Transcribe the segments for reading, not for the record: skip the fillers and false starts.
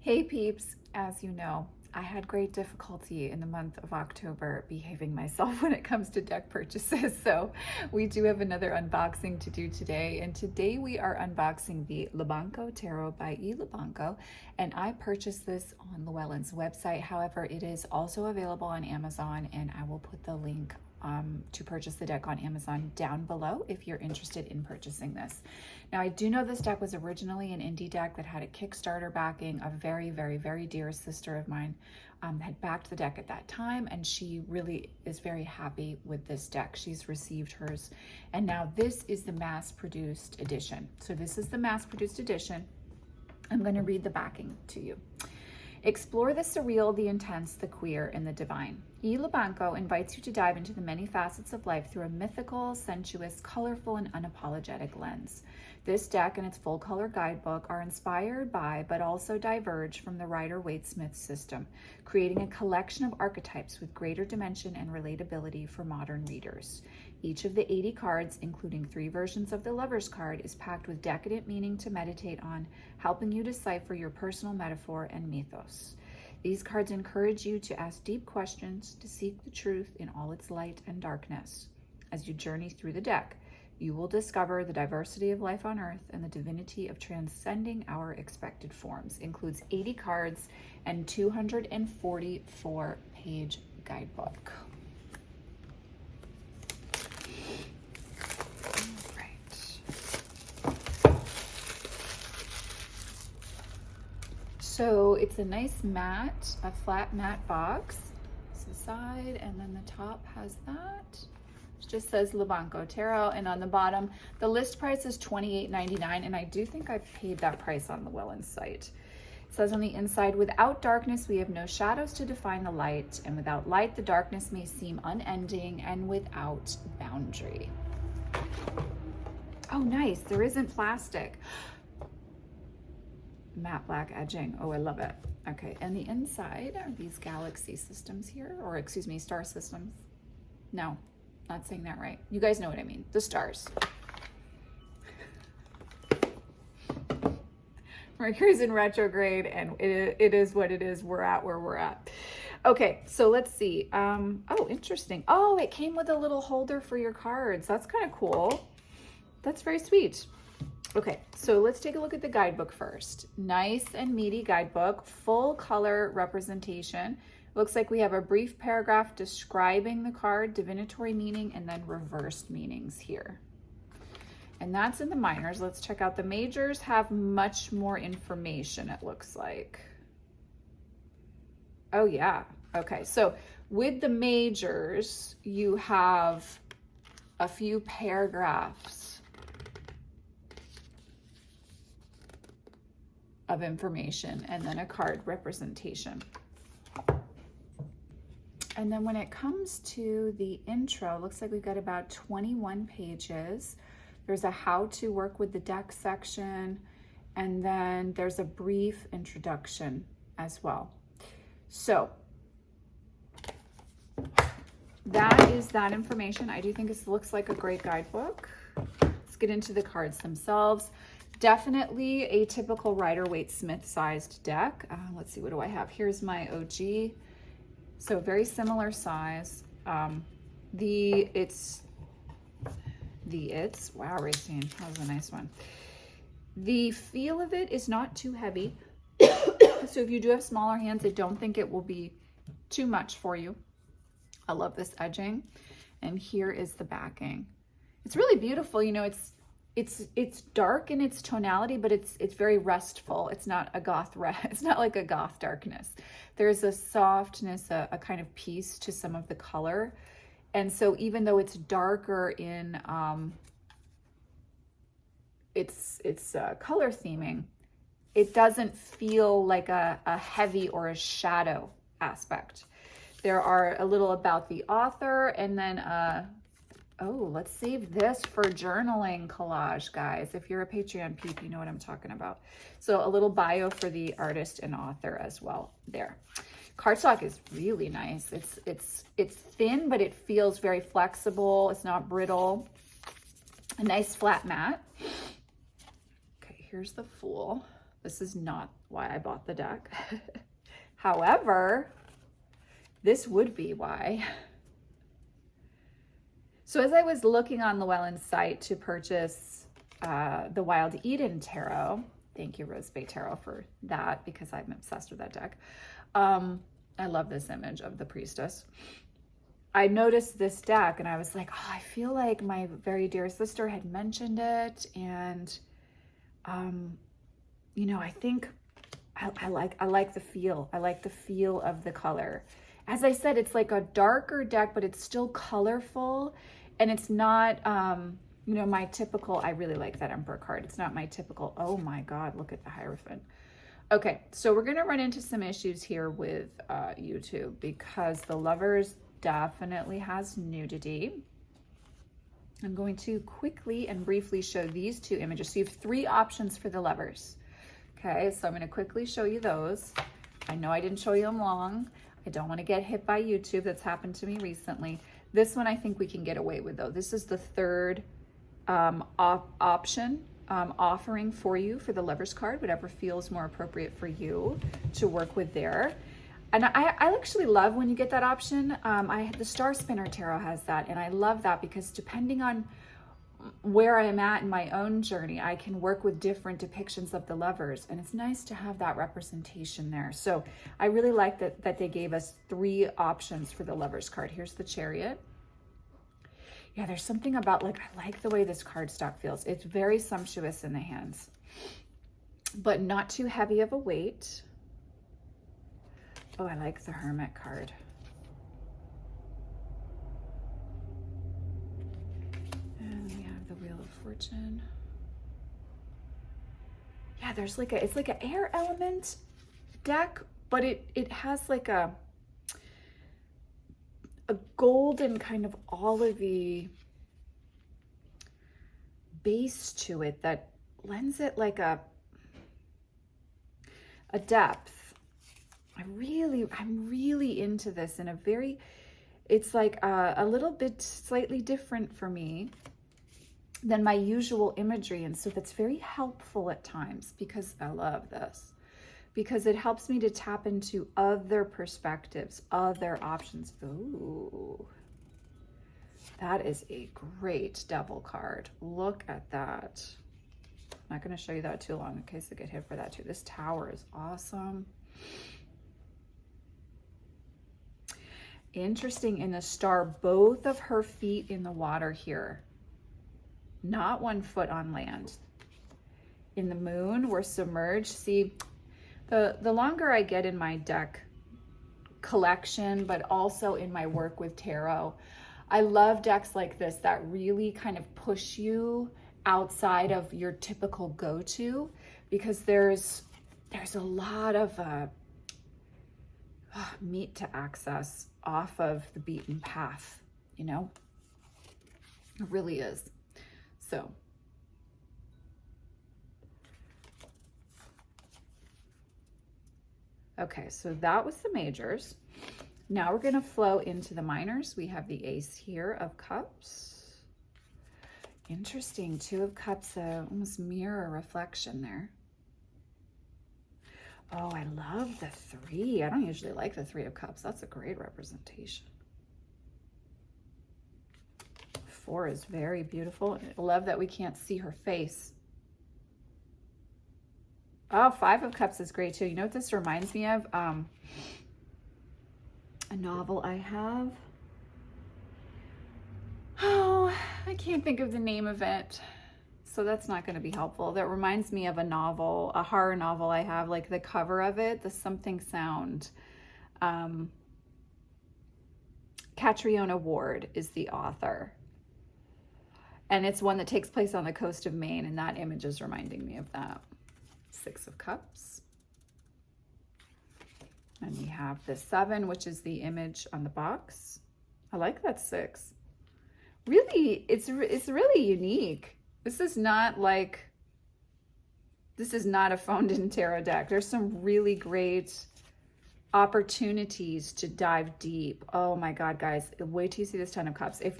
Hey peeps, as you know, I had great difficulty in the month of October behaving myself when it comes to deck purchases. So we do have another unboxing to do today. And today we are unboxing the Lubanko Tarot by Lubanko. And I purchased this on Llewellyn's website. However, it is also available on Amazon, and I will put the link to purchase the deck on Amazon down below if you're interested in purchasing this. Now, I do know this deck was originally an indie deck that had a Kickstarter backing. A very, very, very dear sister of mine had backed the deck at that time, and she really is very happy with this deck. She's received hers, and now this is the mass-produced edition. So this is the mass-produced edition. I'm going to read the backing to you. Explore the surreal, the intense, the queer, and the divine. Lubanko invites you to dive into the many facets of life through a mythical, sensuous, colorful, and unapologetic lens. This deck and its full-color guidebook are inspired by, but also diverge from the Rider-Waite-Smith system, creating a collection of archetypes with greater dimension and relatability for modern readers. Each of the 80 cards, including 3 versions of the Lover's card, is packed with decadent meaning to meditate on, helping you decipher your personal metaphor and mythos. These cards encourage you to ask deep questions, to seek the truth in all its light and darkness. As you journey through the deck, you will discover the diversity of life on Earth and the divinity of transcending our expected forms. Includes 80 cards and 244-page guidebook. So it's a nice matte, a flat matte box. It's the side, and then the top has that. It just says Lubanko Tarot, and on the bottom, the list price is $28.99, and I do think I paid that price on Llewellyn's site. It says on the inside, without darkness, we have no shadows to define the light, and without light, the darkness may seem unending and without boundary. Oh, nice, there isn't plastic. Matte black edging. Oh, I love it. Okay, and the inside are these galaxy systems here, or excuse me, star systems. No, not saying that right. You guys know what I mean. The stars. Mercury's in retrograde, and it is what it is. We're at where we're at. Okay, so let's see. Oh, interesting. Oh, it came with a little holder for your cards. That's kind of cool. That's very sweet. Okay, so let's take a look at the guidebook first. Nice and meaty guidebook, full color representation. Looks like we have a brief paragraph describing the card, divinatory meaning, and then reversed meanings here. And that's in the minors. Let's check out the majors. Have much more information, it looks like. Oh yeah, okay. So with the majors, you have a few paragraphs of information, and then a card representation. And then when it comes to the intro, looks like we've got about 21 pages. There's a how to work with the deck section, and then there's a brief introduction as well. So that is that information. I do think this looks like a great guidebook. Let's get into the cards themselves. Definitely a typical Rider-Waite-Smith sized deck. Let's see, what do I have? Here's my OG. So very similar size. Wow, Racine, that was a nice one. The feel of it is not too heavy. So if you do have smaller hands, I don't think it will be too much for you. I love this edging. And here is the backing. It's really beautiful. You know, it's dark in its tonality, but it's very restful. It's not a goth it's not like a goth darkness. There's a softness, a kind of peace to some of the color. And so even though it's darker in its color theming, it doesn't feel like a heavy or a shadow aspect. There are a little about the author, and then oh, let's save this for journaling collage, guys. If you're a Patreon peep, you know what I'm talking about. So a little bio for the artist and author as well there. Cardstock is really nice. It's thin, but it feels very flexible. It's not brittle. A nice flat mat. Okay, here's the Fool. This is not why I bought the deck. However, this would be why. So as I was looking on Llewellyn's site to purchase the Wild Eden Tarot, thank you Rose Bay Tarot for that, because I'm obsessed with that deck. I love this image of the priestess. I noticed this deck and I was like, oh, I feel like my very dear sister had mentioned it. And, you know, I think I like the feel. I like the feel of the color. As I said, it's like a darker deck, but it's still colorful. And it's not, you know, my typical, I really like that Emperor card. It's not my typical, oh my God, look at the Hierophant. Okay, so we're gonna run into some issues here with YouTube, because the Lovers definitely has nudity. I'm going to quickly and briefly show these two images. So you have 3 options for the Lovers. Okay, so I'm gonna quickly show you those. I know I didn't show you them long. I don't wanna get hit by YouTube. That's happened to me recently. This one I think we can get away with though. This is the 3rd option offering for you for the Lovers card, whatever feels more appropriate for you to work with there. And I actually love when you get that option. The Star Spinner Tarot has that, and I love that because depending on where I am at in my own journey, I can work with different depictions of the Lovers, and it's nice to have that representation there. So I really like that they gave us 3 options for the Lovers card. Here's the Chariot. Yeah, there's something about, like, I like the way this cardstock feels. It's very sumptuous in the hands, but not too heavy of a weight. Oh, I like the Hermit card. And we have the Wheel of Fortune. Yeah, there's like it's like an air element deck, but it has like a golden kind of olivey base to it that lends it like a depth. I'm really into this in a very, it's like a little bit slightly different for me than my usual imagery. And so that's very helpful at times, because I love this, because it helps me to tap into other perspectives, other options. Ooh, that is a great Devil card. Look at that. I'm not going to show you that too long in case I get hit for that too. This Tower is awesome. Interesting, in the Star, both of her feet in the water here, not 1 foot on land. In the Moon, we're submerged. See, the longer I get in my deck collection, but also in my work with tarot, I love decks like this that really kind of push you outside of your typical go-to, because there's a lot of meat to access off of the beaten path, you know? It really is. So okay, so that was the majors. Now we're going to flow into the minors. We have the Ace here of Cups. Interesting, 2 of Cups, almost mirror reflection there. Oh, I love the 3. I don't usually like the 3 of Cups. That's a great representation. 4 is very beautiful. I love that we can't see her face. Oh, 5 of Cups is great too. You know what this reminds me of? A novel I have. Oh, I can't think of the name of it, so that's not going to be helpful. That reminds me of a novel, a horror novel I have, like the cover of it, the Something Sound. Catriona Ward is the author. And it's one that takes place on the coast of Maine, and that image is reminding me of that. 6 of Cups. And we have the 7, which is the image on the box. I like that 6. Really, it's really unique. This is not a phoned-in tarot deck. There's some really great opportunities to dive deep. Oh my God, guys, wait till you see this 10 of Cups. If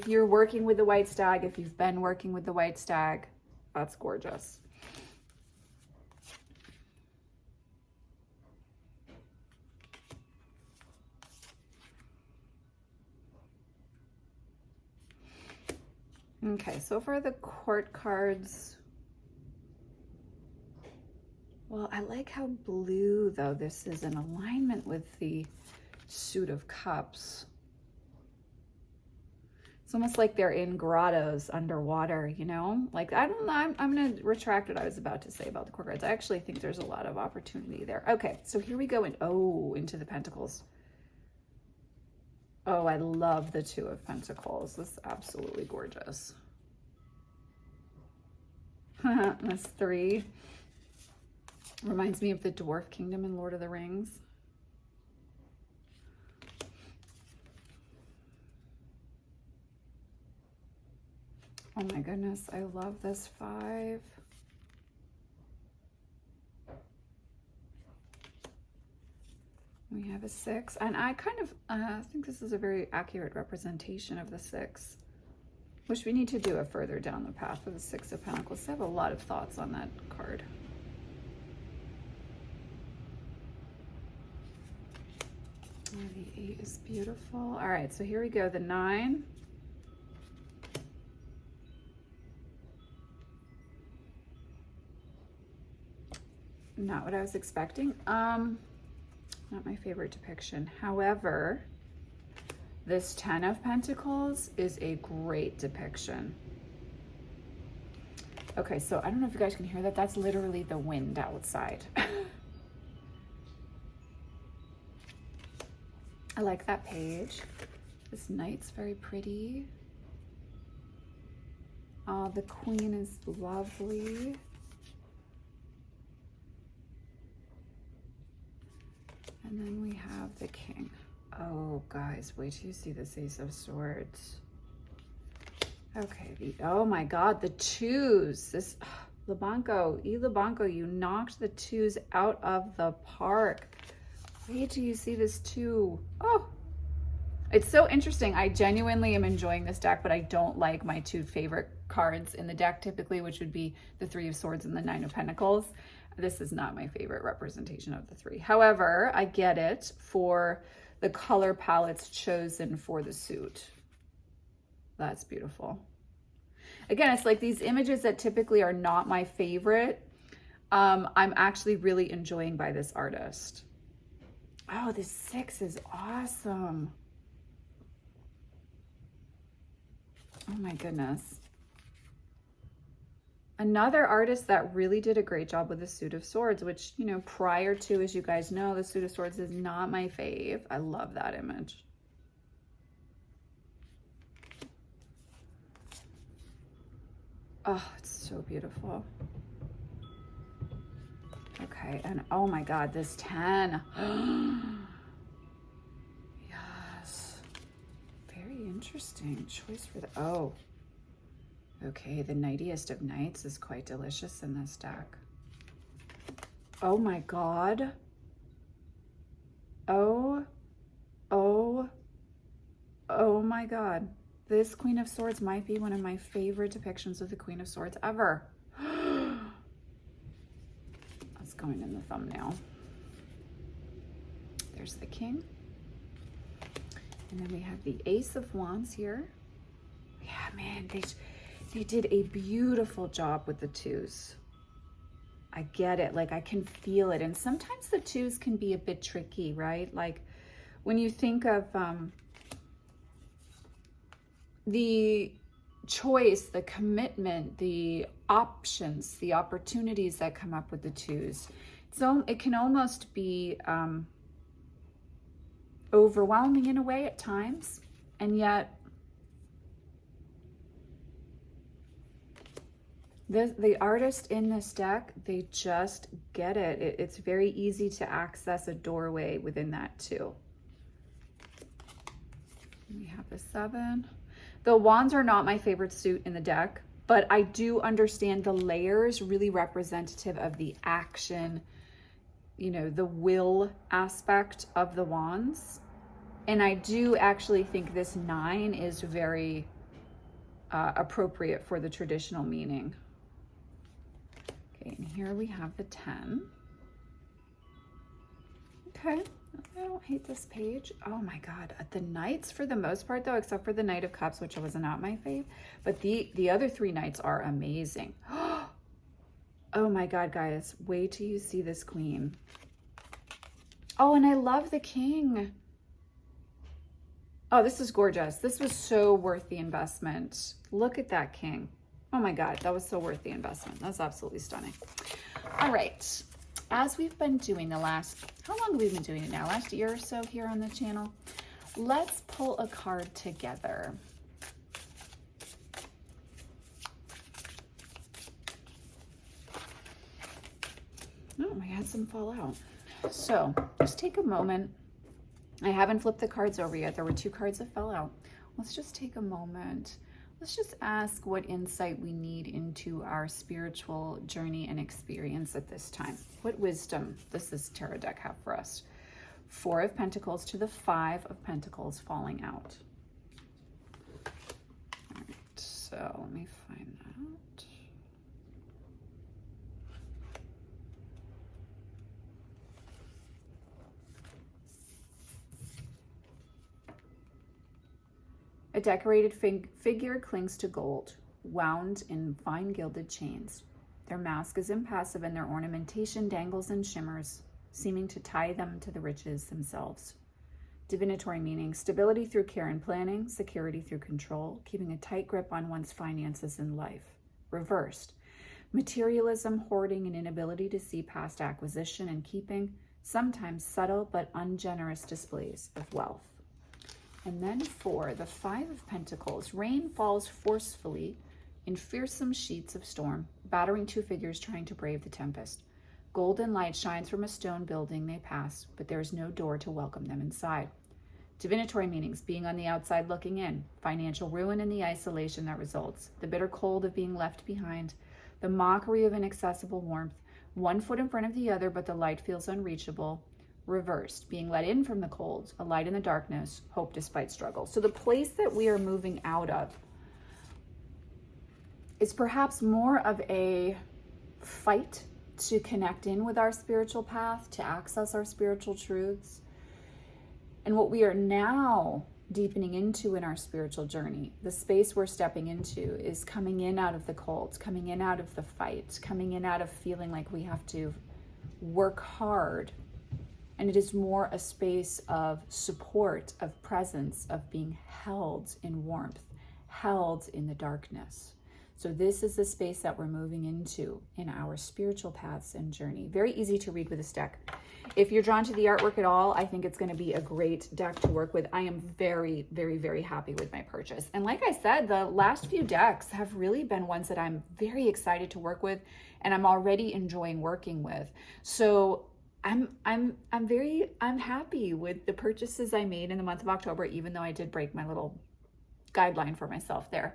you're working with the White Stag, if you've been working with the White Stag, that's gorgeous. Okay, so for the court cards, well, I like how blue, though, this is in alignment with the suit of cups. It's almost like they're in grottos underwater, you know? Like, I don't know, I'm going to retract what I was about to say about the court cards. I actually think there's a lot of opportunity there. Okay, so here we go into the pentacles. Oh, I love the Two of Pentacles. This is absolutely gorgeous. That's 3. Reminds me of the Dwarf Kingdom in Lord of the Rings. Oh my goodness, I love this 5. We have a 6, and I kind of think this is a very accurate representation of the 6, which we need to do it further down the path of the 6 of Pentacles. I have a lot of thoughts on that card. Oh, the 8 is beautiful. All right, so here we go, the 9. Not what I was expecting. Not my favorite depiction. However, this 10 of Pentacles is a great depiction. Okay, so I don't know if you guys can hear that. That's literally the wind outside. I like that page. This knight's very pretty. The queen is lovely. And then we have the king. Oh, guys, wait till you see this Ace of Swords. Okay, oh my God, the 2s. This, Lubanko, you knocked the 2s out of the park. Wait till you see this 2. Oh, it's so interesting. I genuinely am enjoying this deck, but I don't like my 2 favorite cards in the deck typically, which would be the 3 of Swords and the 9 of Pentacles. This is not my favorite representation of the 3. However, I get it for the color palettes chosen for the suit. That's beautiful. Again, it's like these images that typically are not my favorite, I'm actually really enjoying by this artist. Oh, this 6 is awesome. Oh my goodness. Another artist that really did a great job with the Suit of Swords, which, you know, prior to, as you guys know, the Suit of Swords is not my fave. I love that image. Oh, it's so beautiful. Okay, and oh my God, this 10. Yes. Very interesting choice for the, oh. Okay, the Knightiest of Knights is quite delicious in this deck. Oh my God. Oh my God. This Queen of Swords might be one of my favorite depictions of the Queen of Swords ever. That's going in the thumbnail. There's the King. And then we have the Ace of Wands here. Yeah, man, they did a beautiful job with the 2s. I get it, like I can feel it. And sometimes the 2s can be a bit tricky, right? Like when you think of the choice, the commitment, the options, the opportunities that come up with the 2s. So it can almost be overwhelming in a way at times, and yet the artist in this deck, they just get it. It's very easy to access a doorway within that too. We have the 7. The Wands are not my favorite suit in the deck, but I do understand the layers really representative of the action, you know, the will aspect of the Wands. And I do actually think this 9 is very appropriate for the traditional meaning. Okay, and here we have the 10. Okay, I don't hate this page. Oh my God. The Knights for the most part though, except for the Knight of Cups, which was not my fave, but the other three Knights are amazing. Oh my God, guys, wait till you see this Queen. Oh, and I love the King. Oh, this is gorgeous. This was so worth the investment. Look at that King. Oh my God, that was so worth the investment. That's absolutely stunning. All right. As we've been doing the last, how long have we been doing it now? Last year or so here on the channel. Let's pull a card together. Oh, I had some fall out. So just take a moment. I haven't flipped the cards over yet. There were 2 cards that fell out. Let's just take a moment. Let's just ask what insight we need into our spiritual journey and experience at this time. What wisdom does this tarot deck have for us? 4 of Pentacles to the 5 of Pentacles falling out. All right, so let me find that. A decorated figure clings to gold, wound in fine gilded chains. Their mask is impassive and their ornamentation dangles and shimmers, seeming to tie them to the riches themselves. Divinatory meaning: stability through care and planning, security through control, keeping a tight grip on one's finances and life. Reversed: materialism, hoarding, and inability to see past acquisition and keeping, sometimes subtle but ungenerous displays of wealth. And then for the 5 of Pentacles, rain falls forcefully in fearsome sheets of storm, battering 2 figures trying to brave the tempest. Golden light shines from a stone building they pass, but there is no door to welcome them inside. Divinatory meanings: being on the outside looking in, financial ruin and the isolation that results, the bitter cold of being left behind, the mockery of inaccessible warmth, 1 foot in front of the other, but the light feels unreachable. Reversed: being let in from the cold, a light in the darkness, hope despite struggle. So the place that we are moving out of is perhaps more of a fight to connect in with our spiritual path, to access our spiritual truths. And what we are now deepening into in our spiritual journey, the space we're stepping into, is coming in out of the cold, coming in out of the fight, coming in out of feeling like we have to work hard. And it is more a space of support, of presence, of being held in warmth, held in the darkness. So this is the space that we're moving into in our spiritual paths and journey. Very easy to read with this deck. If you're drawn to the artwork at all, I think it's going to be a great deck to work with. I am very, very, very happy with my purchase. And like I said, the last few decks have really been ones that I'm very excited to work with, and I'm already enjoying working with. So I'm happy with the purchases I made in the month of October, even though I did break my little guideline for myself there.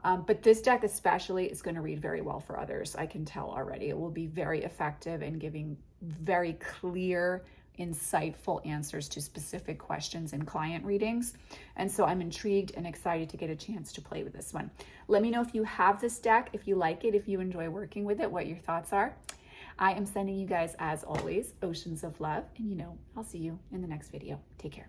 But this deck especially is going to read very well for others. I can tell already. It will be very effective in giving very clear, insightful answers to specific questions in client readings. And so I'm intrigued and excited to get a chance to play with this one. Let me know if you have this deck, if you like it, if you enjoy working with it, what your thoughts are. I am sending you guys, as always, oceans of love, and I'll see you in the next video. Take care.